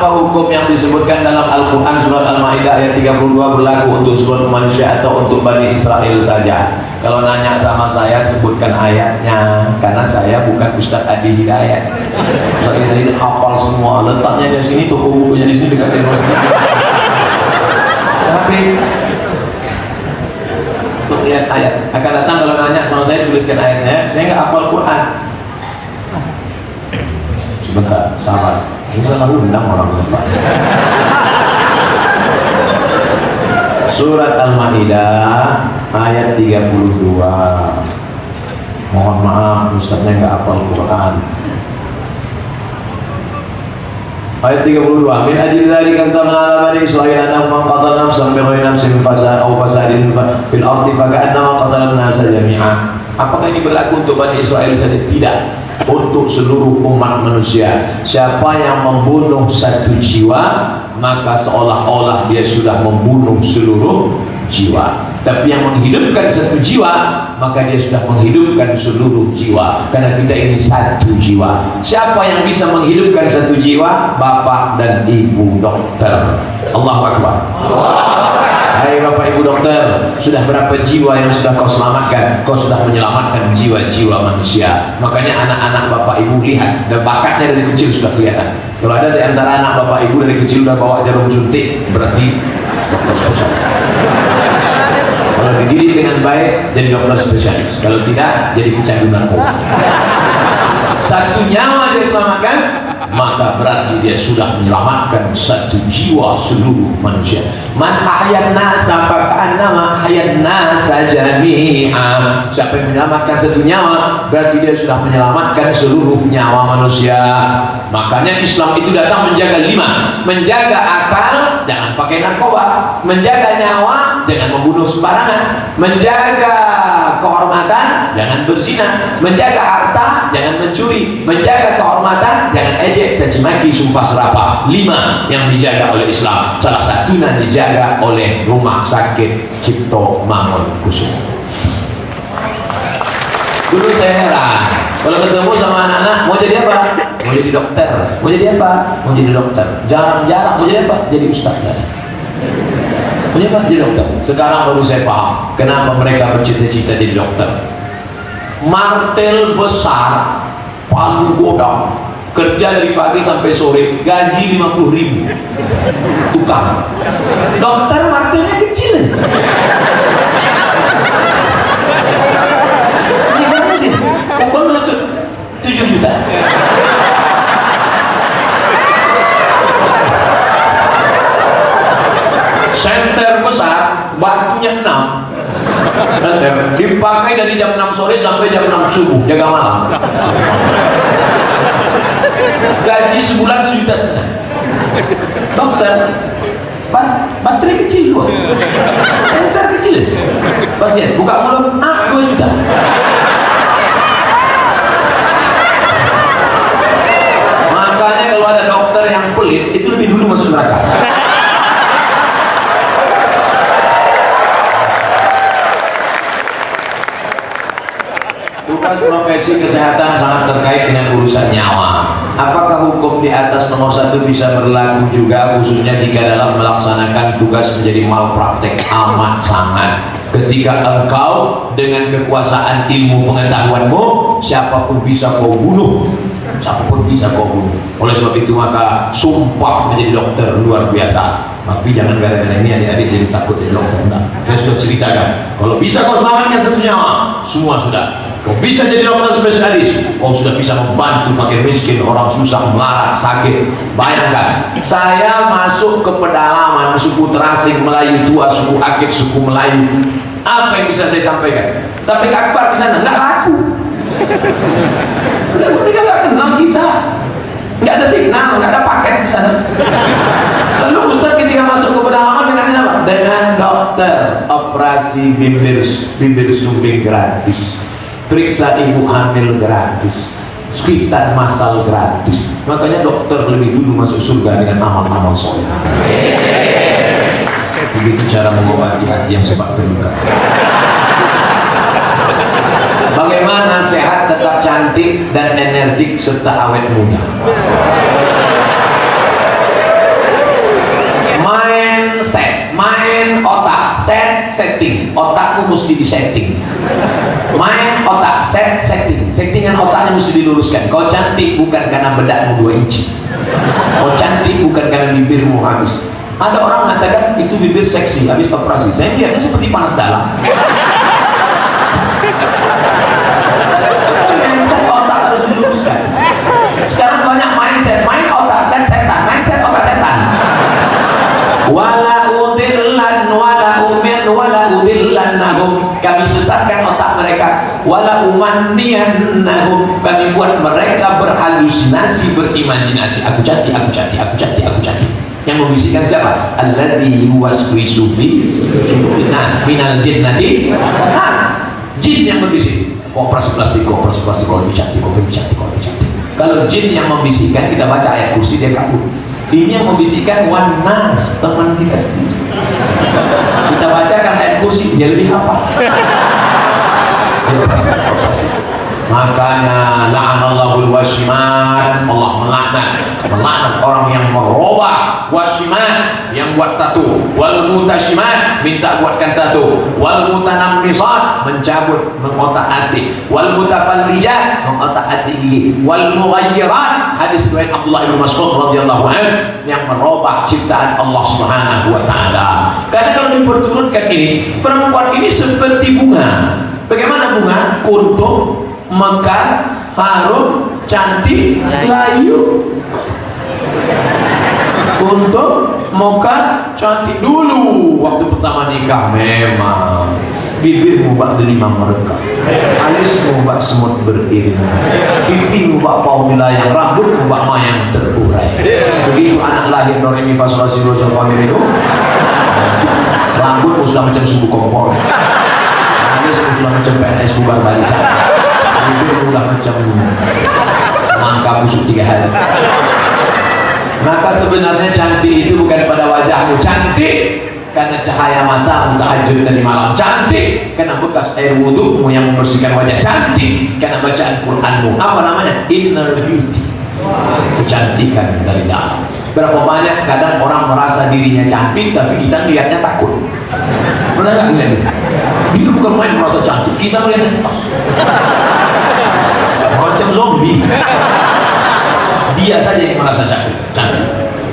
Apa hukum yang disebutkan dalam Al-Quran surat Al-Ma'idah ayat 32 berlaku untuk seluruh manusia atau untuk Bani Israel saja? Kalau nanya sama saya, sebutkan ayatnya, karena saya bukan Ustadz Adi Hidayat. Ustadz Adi Hidayat hafal semua, letaknya di sini, toko bukunya di sini dekat dengan masjid. Tapi untuk lihat ayat, akan datang kalau nanya sama saya, tuliskan ayatnya. Saya nggak hafal Quran. Sebentar, sabar. Ini salah undang orang lupa. Surat Al-Ma'idah ayat 32. Mohon maaf, Ustaznya nggak hafal Quran. Ayat 32. Min ajli dzalika katabna 'ala bani Israil annahu man qatala nafsan bighayri nafsin fasadin fil ardi faka'annama qatala an-nasa jami'an. Apakah ini berlaku untuk Bani Israel saja? Tidak, untuk seluruh umat manusia. Siapa yang membunuh satu jiwa, maka seolah-olah dia sudah membunuh seluruh jiwa. Tapi yang menghidupkan satu jiwa, maka dia sudah menghidupkan seluruh jiwa. Karena kita ini satu jiwa. Siapa yang bisa menghidupkan satu jiwa? Bapak dan ibu dokter. Allahu Akbar. Hai bapak ibu dokter, sudah berapa jiwa yang sudah kau selamatkan? Kau sudah menyelamatkan jiwa-jiwa manusia. Makanya anak-anak bapak ibu lihat, dan bakatnya dari kecil sudah kelihatan. Kalau ada di antara anak bapak ibu dari kecil sudah bawa jarum suntik, berarti dokter spesialis. Kalau dididik dengan baik, jadi dokter spesialis. Kalau tidak, jadi pecandu narkoba. Satu nyawa dia selamatkan, maka berarti dia sudah menyelamatkan satu jiwa seluruh manusia. Man ahyan nasa faka'annama ahyan nasa jami'a. Siapa yang menyelamatkan satu nyawa, berarti dia sudah menyelamatkan seluruh nyawa manusia. Makanya Islam itu datang menjaga 5. Menjaga akal, jangan pakai narkoba. Menjaga nyawa, jangan membunuh sembarangan. Menjaga kehormatan, jangan berzina. Menjaga harta, jangan mencuri. Menjaga kehormatan, jangan ejek, caci maki, sumpah serapah. 5 yang dijaga oleh Islam. Salah satunya dijaga oleh Rumah Sakit Cipto Mangunkusumo. Dulu saya heran, kalau ketemu sama anak-anak, mau jadi apa? Mau jadi dokter. Mau jadi apa? Mau jadi dokter. Jarang-jarang mau jadi apa? Jadi ustaz. Mau jadi apa? Jadi dokter. Sekarang baru saya paham kenapa mereka bercita-cita jadi dokter. Martel besar, palu godam, kerja dari pagi sampai sore, gaji 50.000, tukang. Dokter martelnya kecil. Ini berapa sih? Pukul melutut 7 juta. Senter besar, batunya 6. Senter dipakai dari jam 6 sore sampai jam 6 subuh, jaga malam. Gaji sebulan 1,5 juta. Dokter, baterai kecil loh. Senter kecil. Pasien buka mulut, 2 juta. Makanya kalau ada dokter yang pelit, itu lebih dulu masuk neraka. Tugas profesi kesehatan sangat terkait dengan urusan nyawa. Apakah hukum di atas nomor 1 bisa berlaku juga khususnya jika dalam melaksanakan tugas menjadi malpraktek? Amat sangat. Ketika engkau dengan kekuasaan ilmu pengetahuanmu, siapapun bisa kau bunuh. Siapapun bisa kau bunuh. Oleh sebab itu maka sumpah menjadi dokter luar biasa. Tapi jangan gara-gara ini adik-adik jadi takut jadi dokter. Enggak. Saya sudah ceritakan, kalau bisa kau selamatkan satu nyawa, semua sudah. Kau bisa jadi dokter spesialis, kau sudah bisa membantu fakir miskin, orang susah, melarat, sakit. Bayangkan, saya masuk ke pedalaman suku Terasing, Melayu tua, suku Akit, suku Melayu. Apa yang bisa saya sampaikan? Tapi Kak Akbar di sana nggak laku. Mereka nggak kenal kita, nggak ada signal, nggak ada paket di sana. Lalu Ustaz ketika masuk ke pedalaman dengan apa? Dengan dokter, operasi bibir sumbing gratis. Periksa ibu hamil gratis, sekitar masal gratis. Makanya dokter lebih dulu masuk surga dengan amal-amal soleh. Begitu cara mengobati hati yang sebab terluka. Bagaimana sehat, tetap cantik dan energik serta awet muda? setting. Otakmu mesti disetting. Main otak, setting. Settingan otaknya mesti diluruskan. Kau cantik bukan karena bedakmu 2 inci. Kau cantik bukan karena bibirmu habis. Ada orang mengatakan itu bibir seksi habis operasi. Saya lihatnya seperti panas dalam. Mindset otak harus diluruskan. Sekarang banyak mindset, main otak setan, mindset otak setan. Wala udillan wala umir wala udillannahum, kami sesatkan otak mereka. Wala umanniyannahum, kami buat mereka berhalusinasi, berimajinasi. Aku cantik, aku cantik, aku cantik, aku cantik. Yang membisikkan siapa? Alladzi yuwaswisu fi sudurin nas minal jinnati nas. Jin yang membisik. Operasi plastik, kau lebih cantik, kau lebih cantik, kau lebih cantik. Kalau jin yang membisikkan, kita baca ayat kursi dia kabur. Ini yang membisikkan wan nas, teman kita sendiri. Kita bacakan ayat kursi, dia lebih hafal. Makanya la'anallahul wasiman, Allah melaknat orang yang merubah, wasiman yang buat tato, wal mutashiman minta buatkan tato, wal mutanammisat mencabut, mengotak-atik, wal mutafallijat mengotak-atik gigi, wal mughayyirat, hadis riwayat Abdullah bin Mas'ud radhiyallahu anhu, yang merubah ciptaan Allah Subhanahu wa taala. Karena kalau diperturutkan ini, perempuan ini seperti bunga. Bagaimana bunga? Kuntum, mekar, harum, cantik, layu. Untuk mekar, cantik. Dulu waktu pertama nikah memang bibirmu bak delima merekah, alismu bak semut berilmu, pipimu bak pau milayang, rambutmu bak mayang terurai. Begitu anak lahir do re mi fa sol la si do sol fa mi re do, rambutmu sudah macam sumbu kompor, alismu sudah macam PNS bubar barisan, bibirmu sudah macam semangka busuk 3 hari. Maka sebenarnya cantik itu bukan pada wajahmu, cantik karena cahaya matamu tahajud tadi malam, cantik karena bekas air wudhumu yang membersihkan wajah, cantik karena bacaan Quranmu. Apa namanya? Inner beauty, kecantikan dari dalam. Berapa banyak kadang orang merasa dirinya cantik tapi kita lihatnya takut. Pernah nggak lihat itu? Dia bukan main merasa cantik, kita lihatnya macam zombie. Dia saja yang merasa cantik.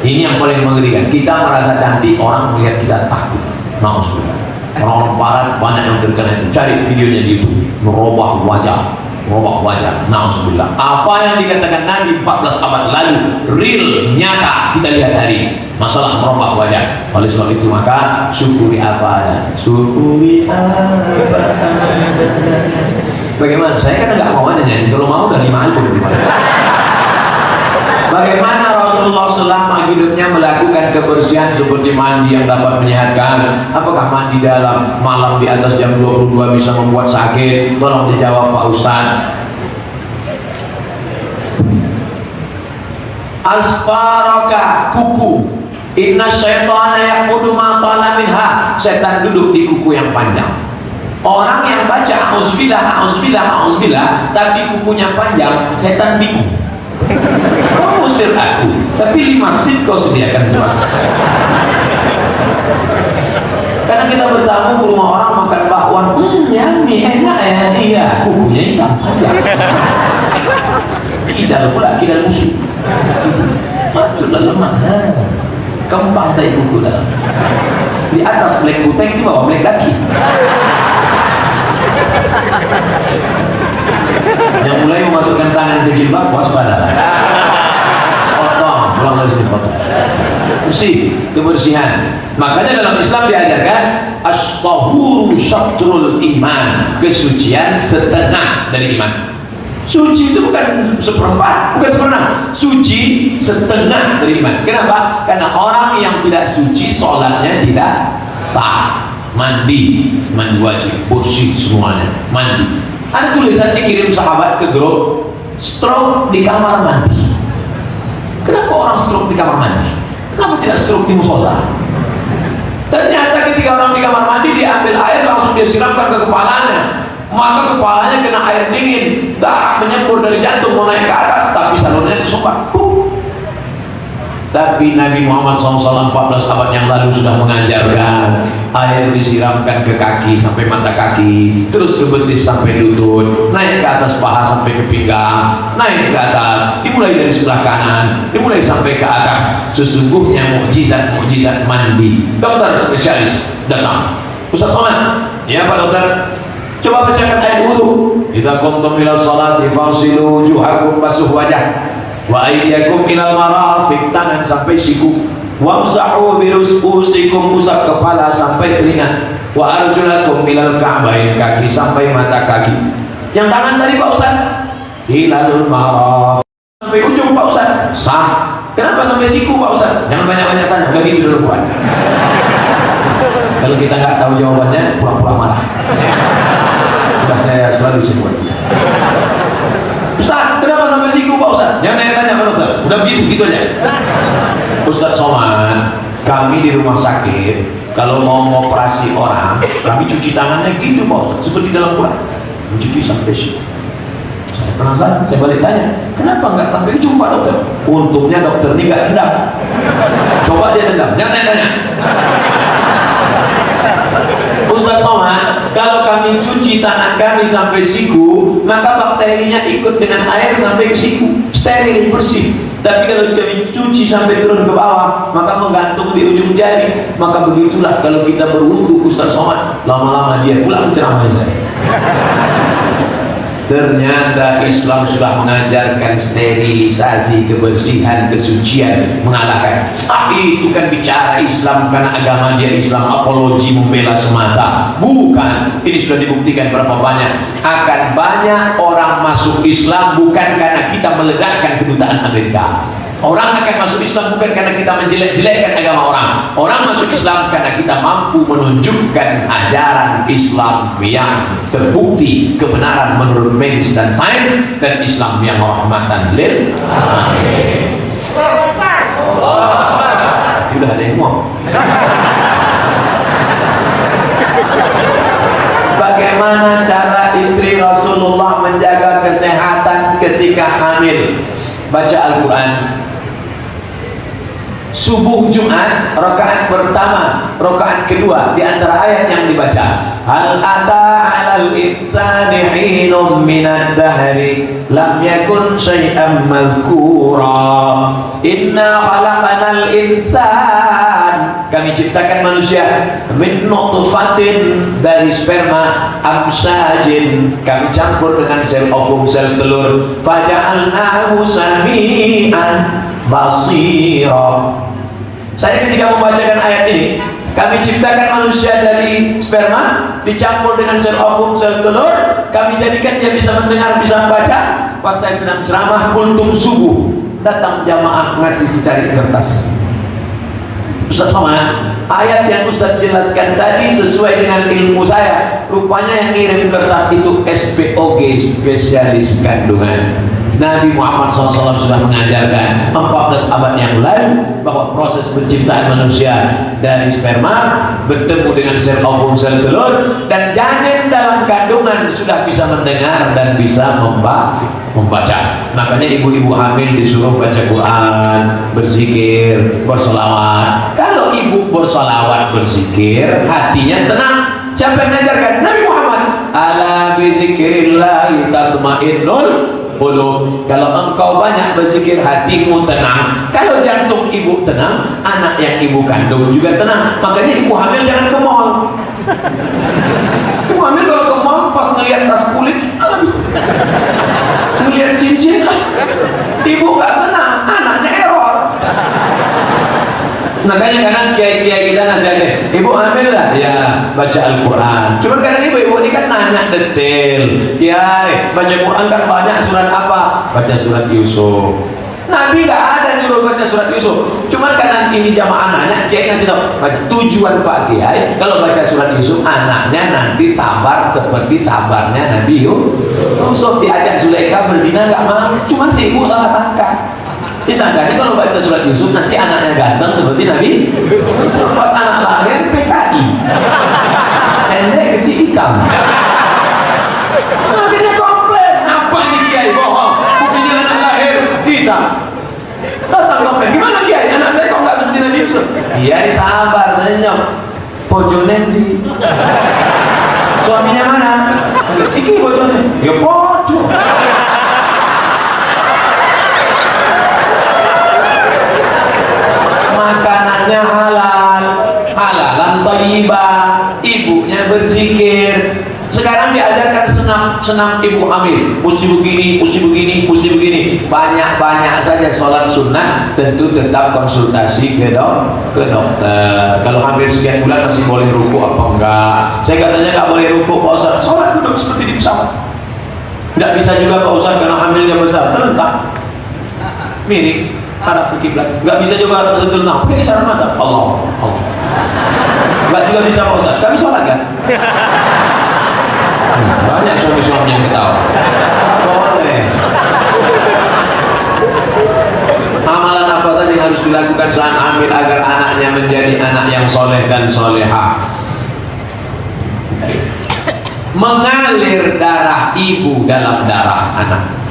Ini yang paling mengerikan. Kita merasa cantik, orang melihat kita takut. Nauzubillah. Orang-orang barat banyak yang terkena itu. Cari videonya di YouTube. Merubah wajah. Nauzubillah. Apa yang dikatakan Nabi 14 abad lalu real, nyata kita lihat hari ini. Masalah merubah wajah. Oleh sebab itu maka syukuri apa adanya. Syukuri apa adanya. Bagaimana? Saya kan nggak mau aja nyanyi. Kalau mau udah 5 album. Bagaimana Rasulullah selama hidupnya melakukan kebersihan seperti mandi yang dapat menyehatkan? Apakah mandi dalam malam di atas jam 22 bisa membuat sakit? Tolong dijawab Pak Ustaz. Asfaraka, kuku. Inna syaitana yaqudu ma qala minha. Setan duduk di kuku yang panjang. Orang yang baca auzubillah tapi kukunya panjang, setan bingung. Kau usir aku, tapi 5 seat kau sediakan buat. Karena kita bertamu ke rumah orang makan bakwan, yummy, enak ya, iya, kukunya hitam panjang. Kidal pula, kidal musuh. Betul lemah, kembang tai kuku dalam. Di atas black kuteng, di bawah black daki. Yang mulai memasukkan tangan ke jilbab, waspada. Potong, pulang dari sini potong. Bersih, kebersihan. Makanya dalam Islam diajarkan as-tahuru syatrul iman, kesucian setengah dari iman. Suci itu bukan seperempat, bukan seperenam. Suci setengah dari iman. Kenapa? Karena orang yang tidak suci, sholatnya tidak sah. Mandi wajib, bersih semuanya, mandi. Ada tulisan dikirim sahabat ke grup, stroke di kamar mandi. Kenapa orang stroke di kamar mandi? Kenapa tidak stroke di musola? Ternyata ketika orang di kamar mandi, dia ambil air langsung dia siramkan ke kepalanya, maka kepalanya kena air dingin, darah menyembur dari jantung mau naik ke atas, tapi salurnya tersumbat. Tapi Nabi Muhammad SAW 14 abad yang lalu sudah mengajarkan air disiramkan ke kaki sampai mata kaki, terus ke betis sampai lutut, naik ke atas paha sampai ke pinggang, naik ke atas, dimulai dari sebelah kanan, dimulai sampai ke atas. Sesungguhnya mukjizat mandi. Dokter spesialis datang. Ustaz Somad, ya Pak Dokter, coba bacakan ayat wudu. Idza qumtum ila sholati fagsilu wujuhakum, basuh wajah, wa aydiyakum ilal marafiq, tangan sampai siku, wamsahu birususikum, usap kepala sampai telinga, wa arjulakum ilal ka'bain, kaki sampai mata kaki. Yang tangan tadi Pak Ustaz, ilal marafiq, sampai ujung Pak Ustaz. Sah. Kenapa sampai siku Pak Ustaz? Jangan banyak-banyak tanya, udah gitu dulu Quran. Kalau kita nggak tahu jawabannya, pura-pura marah. Sudah saya selalu sebut. Ustaz, kenapa sampai siku Pak Ustaz? Jangan tanya Pak Dokter. Udah begitu aja. Ustaz Somad, kami di rumah sakit kalau mau operasi orang, kami cuci tangannya gitu Pak Ustaz, seperti dalam Quran, mencuci sampai siku. Saya penasaran, saya balik tanya, kenapa nggak sampai ujung Pak Dokter? Untungnya dokter ini nggak dendam. Coba dia dendam, jangan tanya. Ustaz Somad, kalau kami cuci tangan kami sampai siku, maka bakterinya ikut dengan air sampai ke siku, steril, bersih. Tapi kalau kami cuci sampai turun ke bawah, maka menggantung di ujung jari. Maka begitulah kalau kita berwudu Ustaz Somad, lama-lama dia pulang ceramah saya. Ternyata Islam sudah mengajarkan sterilisasi, kebersihan, kesucian, mengalahkan. Itu kan bicara Islam karena agama dia Islam, apologi, membela semata. Bukan, ini sudah dibuktikan berapa banyak. Akan banyak orang masuk Islam bukan karena kita meledakkan kedutaan Amerika. Orang akan masuk Islam bukan karena kita menjelek-jelekkan agama orang. Orang masuk Islam karena kita mampu menunjukkan ajaran Islam yang terbukti kebenaran menurut medis dan sains, dan Islam yang rahmatan lil alamin. Sudah ada yang ngomong. Bagaimana cara istri Rasulullah menjaga kesehatan ketika hamil? Baca Al-Quran. Subuh Jumat, rakaat pertama, rakaat kedua, di antara ayat yang dibaca, hal ata 'alal insani hinum minad dahri lam yakun syai'an madhkura inna khalaqanal insan, kami ciptakan manusia min nutfatin, dari sperma, amsajin, kami campur dengan sel ovum, sel telur, faja'alnahu sami'an basira. Saya ketika membacakan ayat ini, kami ciptakan manusia dari sperma, dicampur dengan sel ovum, sel telur, kami jadikan dia bisa mendengar, bisa membaca. Pas saya sedang ceramah kultum subuh, datang jamaah ngasih secari kertas. Ustaz Somad, ayat yang Ustaz jelaskan tadi sesuai dengan ilmu saya. Rupanya yang ngirim kertas itu SPOG, spesialis kandungan. Nabi Muhammad SAW sudah mengajarkan 14 abad yang lalu bahwa proses penciptaan manusia dari sperma bertemu dengan sel ovum, sel telur, dan janin dalam kandungan sudah bisa mendengar dan bisa membaca. Makanya ibu-ibu hamil disuruh baca Quran, berzikir, bersolawat. Kalau ibu bersolawat, berzikir, hatinya tenang. Siapa yang mengajarkan? Nabi Muhammad. Ala bizikrillahi tatmainnul qulub. Kalau engkau banyak berzikir, hatimu tenang. Kalau jantung ibu tenang, anak yang ibu kandung juga tenang. Makanya ibu hamil jangan ke mall. Ibu hamil kalau ke mall pas ngeliat tas kulit, ngeliat cincin, ibu gak tenang, anaknya error. Makanya kadang kiai-kiai kita nasihatnya, ibu hamil lah, ya baca Al-Quran. Cuma kadang ibu-ibu ini kan nanya detail, kiai baca Quran kan banyak, surat apa? Baca surat Yusuf. Nabi gak ada nyuruh baca surat Yusuf. Cuma karena ini jamaah nanya, kiai kasih tahu, baca. Tujuan Pak Kiai kalau baca surat Yusuf, anaknya nanti sabar seperti sabarnya Nabi Yusuf. Diajak Zulaikha berzina gak mau, cuma si ibu salah sangka. Disangkanya kalau baca surat Yusuf nanti anaknya ganteng seperti Nabi Yusuf. Pas anak lahir PKI, pendek kecil hitam. Akhirnya komplain, apa ini kiai bohong? Buktinya anak lahir hitam. Datang komplain, gimana kiai? Anak kiai sabar senyum. Bojone ndi? Suaminya mana? Iki bojone. Ya bojo. Makanannya halal, halalan thayyibah, ibunya berzikir. Sekarang diajarkan senam ibu hamil, mesti begini, mesti begini, mesti begini. Banyak saja sholat sunnah, tentu tetap konsultasi ke dokter. Kalau hamil sekian bulan masih boleh ruku apa enggak? Saya katanya nggak boleh ruku, Pak Ustaz. Sholat duduk seperti di pesawat. Nggak bisa juga Pak Ustaz karena hamilnya besar, terlentang, miring, arah ke kiblat. Nggak bisa juga terlentang, pakai isyarat mata. Allah. Nggak juga bisa Pak Ustaz. Kami sholat kan? Banyak suami-suami yang ketawa. Boleh. Amalan apa saja yang harus dilakukan saat hamil agar anaknya menjadi anak yang soleh dan soleha? Mengalir darah ibu dalam darah anak.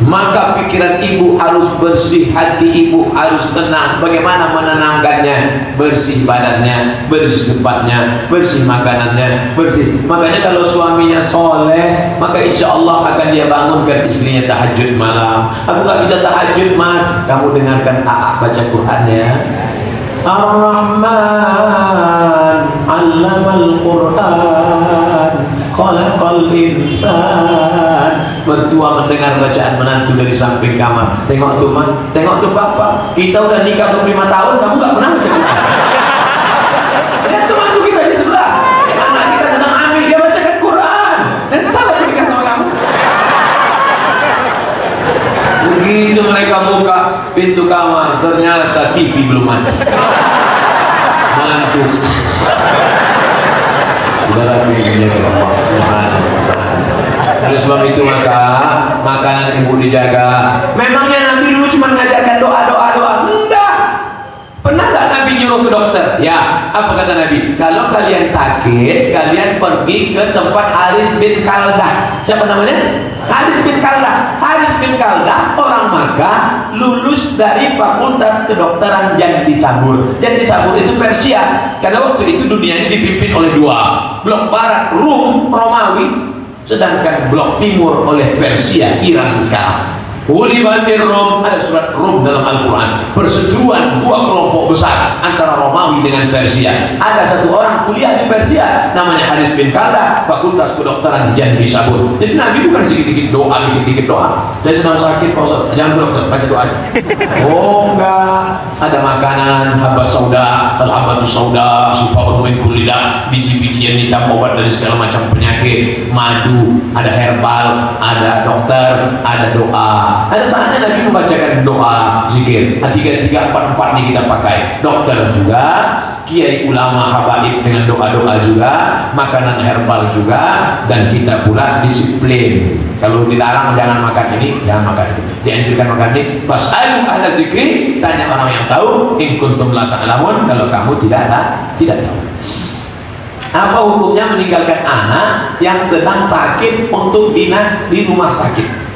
Maka pikiran ibu harus bersih, hati ibu harus tenang. Bagaimana menenangkannya? Bersih badannya, bersih tempatnya, bersih makanannya, bersih. Makanya kalau suaminya soleh, maka insya Allah akan dia bangunkan istrinya tahajud malam. Aku gak bisa tahajud mas, kamu dengarkan baca Quran ya. Ar-Rahman 'allamal Quran khalaqal insan. Mertua mendengar bacaan menantu dari samping kamar. Tengok tuh mah, tengok tuh bapak, kita udah nikah 25 tahun kamu gak pernah baca Quran. Lihat tuh mantu kita di sebelah, anak kita sedang hamil dia bacakan Quran. Dan salah dia nikah sama kamu. Begitu mereka buka pintu kamar, ternyata TV belum mati. Mantu. Saudara pilihnya ke Allah. Oleh sebab itu maka makanan ibu dijaga. Memangnya Nabi dulu cuma ngajarkan doa. Enggak. Pernah nggak Nabi nyuruh ke dokter? Ya. Apa kata Nabi? Kalau kalian sakit, kalian pergi ke tempat Haris bin Kaldah. Siapa namanya? Haris bin Kaldah. Haris bin Kaldah orang Makkah, lulus dari Fakultas Kedokteran Jandi Sabur. Jandi Sabur itu Persia. Karena waktu itu dunia ini dipimpin oleh dua, blok barat Rum, Romawi, sedangkan blok timur oleh Persia, Iran sekarang. Ulibatir Rom, ada surat Rom dalam Al-Quran. Perseteruan dua kelompok besar antara Romawi dengan Persia. Ada satu orang kuliah di Persia, namanya Haris bin Kaldah, Fakultas Kedokteran Jandi Sabur. Jadi Nabi bukan sedikit-sedikit doa, dikit-dikit doa. Saya sedang sakit, Pak Ustaz, jangan ke dokter, baca doa aja. Oh enggak, ada makanan, habas sauda, al-habatu sauda, sifa'un min kulli da, biji-bijian hitam obat dari segala macam penyakit, madu, ada herbal, ada dokter, ada doa. Ada saatnya Nabi membacakan doa, zikir. Tiga, empat nih kita pakai. Dokter juga, kiai ulama habaib dengan doa-doa juga, makanan herbal juga, dan kita pula disiplin. Kalau dilarang jangan makan ini, jangan makan ini. Dianjurkan makan ini. Fas'alu ahla zikri, tanya orang yang tahu. In kuntum la ta'lamun, kalau kamu tidak tahu. Apa hukumnya meninggalkan anak yang sedang sakit untuk dinas di rumah sakit?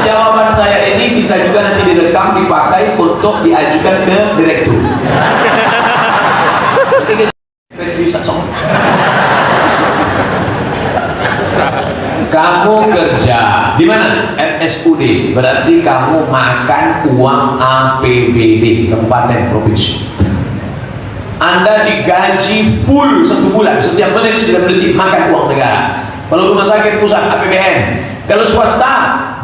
Jawaban saya ini bisa juga nanti direkam, dipakai untuk diajukan ke direktur. Kamu kerja di mana? RSUD, berarti kamu makan uang APBD Kabupaten Provinsi. Anda digaji full 1 bulan, setiap menit, setiap detik makan uang negara. Kalau rumah sakit pusat APBN, kalau swasta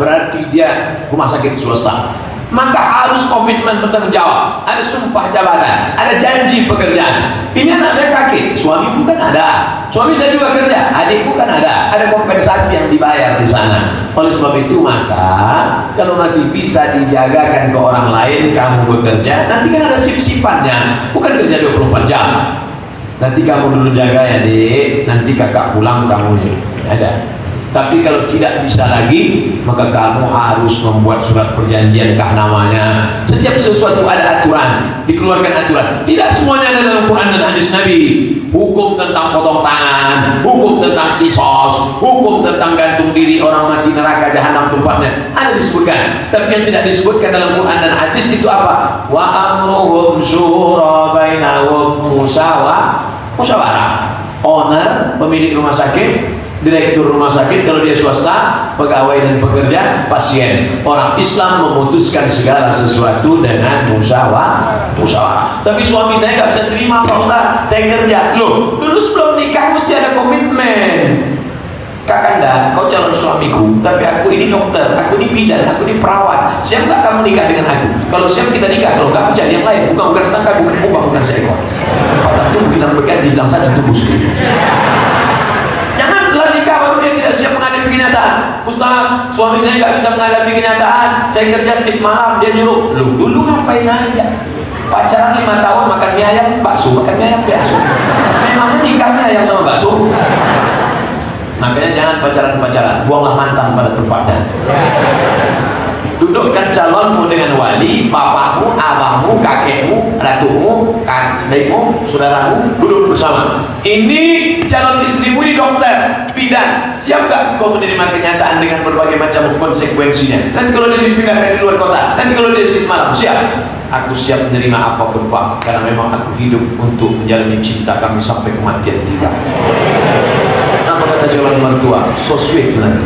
berarti dia rumah sakit swasta. Maka harus komitmen bertanggung jawab. Ada sumpah jabatan, ada janji pekerjaan. Ini anak saya sakit, suami bukan ada. Suami saya juga kerja, adik bukan ada. Ada kompensasi yang dibayar di sana. Oleh sebab itu maka kalau masih bisa dijagakan ke orang lain, kamu bekerja, nanti kan ada sip-sipannya, bukan kerja 24 jam. Nanti kamu dulu jaga ya dik, nanti kakak pulang kamu nih. Ada. Tapi kalau tidak bisa lagi, maka kamu harus membuat surat perjanjian kah namanya. Setiap sesuatu ada aturan, dikeluarkan aturan. Tidak semuanya ada dalam Quran dan hadis Nabi. Hukum tentang potong tangan, hukum tentang kisos, hukum tentang gantung diri orang mati neraka jahanam tempatnya, ada disebutkan. Tapi yang tidak disebutkan dalam Quran dan hadis itu apa? Wa amruhum syura bainahum musyawarah. Owner, pemilik rumah sakit, direktur rumah sakit kalau dia swasta, pegawai dan pekerja, pasien. Orang Islam memutuskan segala sesuatu dengan musyawarah. Tapi suami saya nggak bisa terima, Pak Ustaz, saya kerja. Loh, dulu sebelum nikah mesti ada komitmen. Kakanda, kau calon suamiku, tapi aku ini dokter, aku ini bidan, aku ini perawat. Siap nggak kamu nikah dengan aku? Kalau siap kita nikah, kalau nggak aku cari yang lain. Bukan setengah, bukan ubah, bukan seekor. Patah tubuh hilang berganti, hilang satu tubuh sekali. Jangan setelah nikah baru dia tidak siap menghadapi kenyataan. Ustaz, suami saya nggak bisa menghadapi kenyataan. Saya kerja shift malam, dia nyuruh. Lu dulu ngapain aja? Pacaran 5 tahun makan mie ayam bakso, makan mie ayam bakso. Memangnya nikahnya ayam sama bakso? Makanya jangan pacaran-pacaran, buanglah mantan pada tempatnya. Dudukkan calonmu dengan wali, bapakmu, abangmu, kakekmu, ratumu, adikmu, saudaramu, duduk bersama. Ini calon istrimu ini dokter, bidan. Siap gak kau menerima kenyataan dengan berbagai macam konsekuensinya? Nanti kalau dia dipindahkan di luar kota, nanti kalau dia shift malam, siap? Aku siap menerima apapun Pak, karena memang aku hidup untuk menjalani cinta kami sampai kematian tiba. Apa kata calon mertua? So sweet menantu.